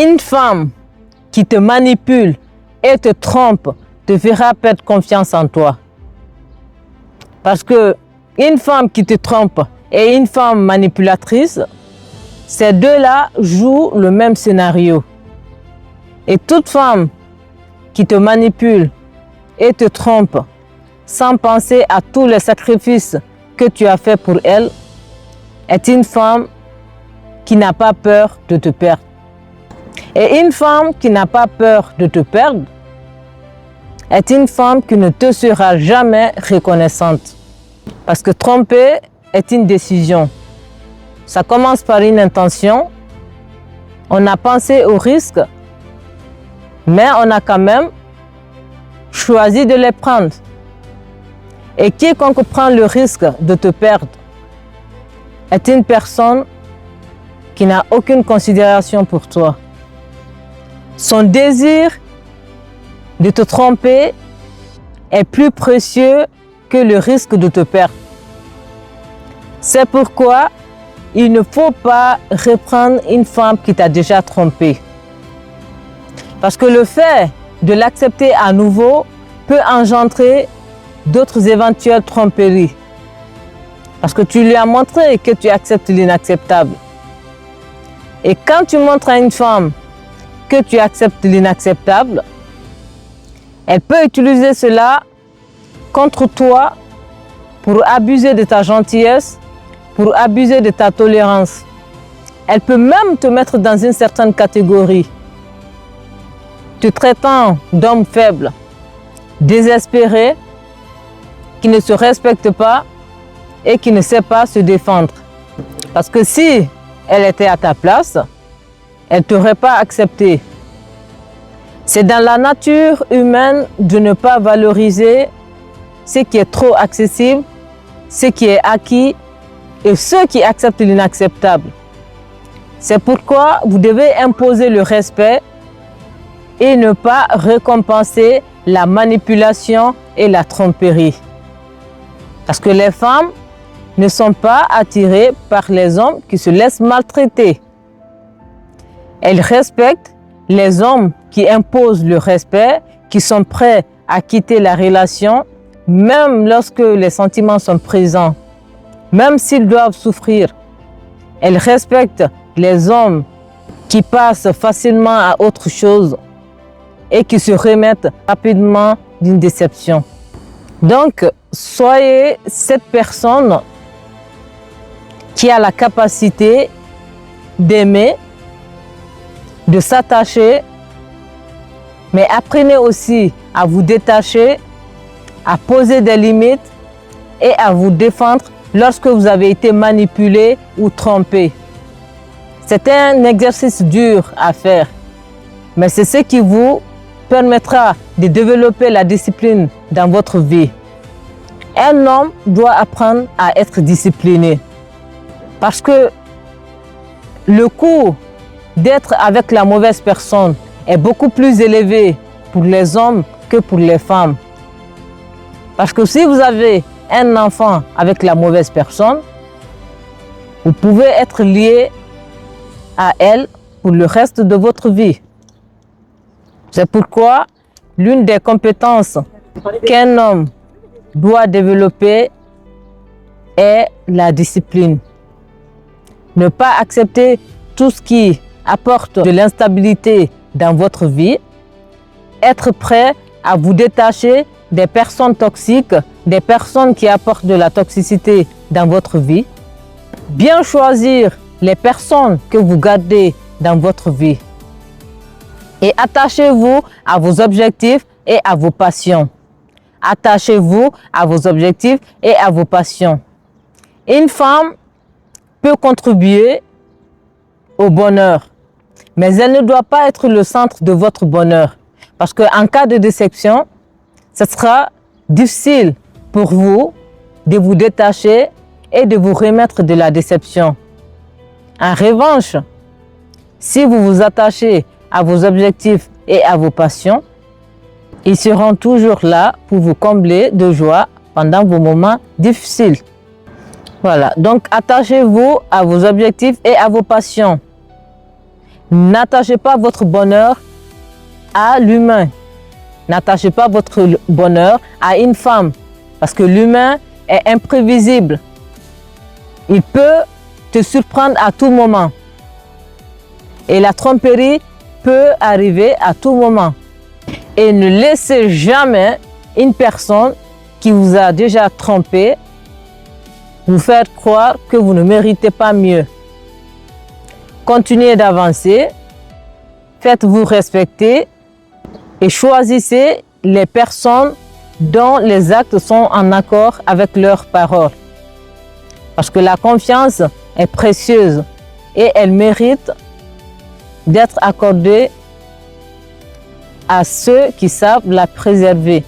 Une femme qui te manipule et te trompe te fera perdre confiance en toi. Parce que une femme qui te trompe et une femme manipulatrice, ces deux-là jouent le même scénario. Et toute femme qui te manipule et te trompe sans penser à tous les sacrifices que tu as fait pour elle est une femme qui n'a pas peur de te perdre. Et une femme qui n'a pas peur de te perdre est une femme qui ne te sera jamais reconnaissante. Parce que tromper est une décision. Ça commence par une intention. On a pensé au risque, mais on a quand même choisi de les prendre. Et quiconque prend le risque de te perdre est une personne qui n'a aucune considération pour toi. Son désir de te tromper est plus précieux que le risque de te perdre. C'est pourquoi il ne faut pas reprendre une femme qui t'a déjà trompé. Parce que le fait de l'accepter à nouveau peut engendrer d'autres éventuelles tromperies. Parce que tu lui as montré que tu acceptes l'inacceptable. Et quand tu montres à une femme que tu acceptes l'inacceptable, elle peut utiliser cela contre toi pour abuser de ta gentillesse, pour abuser de ta tolérance. Elle peut même te mettre dans une certaine catégorie, te traitant d'homme faible, désespéré, qui ne se respecte pas et qui ne sait pas se défendre. Parce que si elle était à ta place, elle ne t'aurait pas accepté. C'est dans la nature humaine de ne pas valoriser ce qui est trop accessible, ce qui est acquis et ceux qui acceptent l'inacceptable. C'est pourquoi vous devez imposer le respect et ne pas récompenser la manipulation et la tromperie. Parce que les femmes ne sont pas attirées par les hommes qui se laissent maltraiter. Elles respectent les hommes qui imposent le respect, qui sont prêts à quitter la relation, même lorsque les sentiments sont présents, même s'ils doivent souffrir. Elles respectent les hommes qui passent facilement à autre chose et qui se remettent rapidement d'une déception. Donc, soyez cette personne qui a la capacité d'aimer, de s'attacher, mais apprenez aussi à vous détacher, à poser des limites et à vous défendre lorsque vous avez été manipulé ou trompé. C'est un exercice dur à faire, mais c'est ce qui vous permettra de développer la discipline dans votre vie. Un homme doit apprendre à être discipliné parce que le coût d'être avec la mauvaise personne est beaucoup plus élevé pour les hommes que pour les femmes. Parce que si vous avez un enfant avec la mauvaise personne, vous pouvez être lié à elle pour le reste de votre vie. C'est pourquoi l'une des compétences qu'un homme doit développer est la discipline. Ne pas accepter tout ce qui apporte de l'instabilité dans votre vie. Être prêt à vous détacher des personnes toxiques, des personnes qui apportent de la toxicité dans votre vie. Bien choisir les personnes que vous gardez dans votre vie. Et attachez-vous à vos objectifs et à vos passions. Attachez-vous à vos objectifs et à vos passions. Une femme peut contribuer au bonheur, mais elle ne doit pas être le centre de votre bonheur. Parce qu'en cas de déception, ce sera difficile pour vous de vous détacher et de vous remettre de la déception. En revanche, si vous vous attachez à vos objectifs et à vos passions, ils seront toujours là pour vous combler de joie pendant vos moments difficiles. Voilà, donc attachez-vous à vos objectifs et à vos passions. N'attachez pas votre bonheur à l'humain. N'attachez pas votre bonheur à une femme parce que l'humain est imprévisible. Il peut te surprendre à tout moment. Et la tromperie peut arriver à tout moment. Et ne laissez jamais une personne qui vous a déjà trompé vous faire croire que vous ne méritez pas mieux. Continuez d'avancer, faites-vous respecter et choisissez les personnes dont les actes sont en accord avec leurs paroles. Parce que la confiance est précieuse et elle mérite d'être accordée à ceux qui savent la préserver.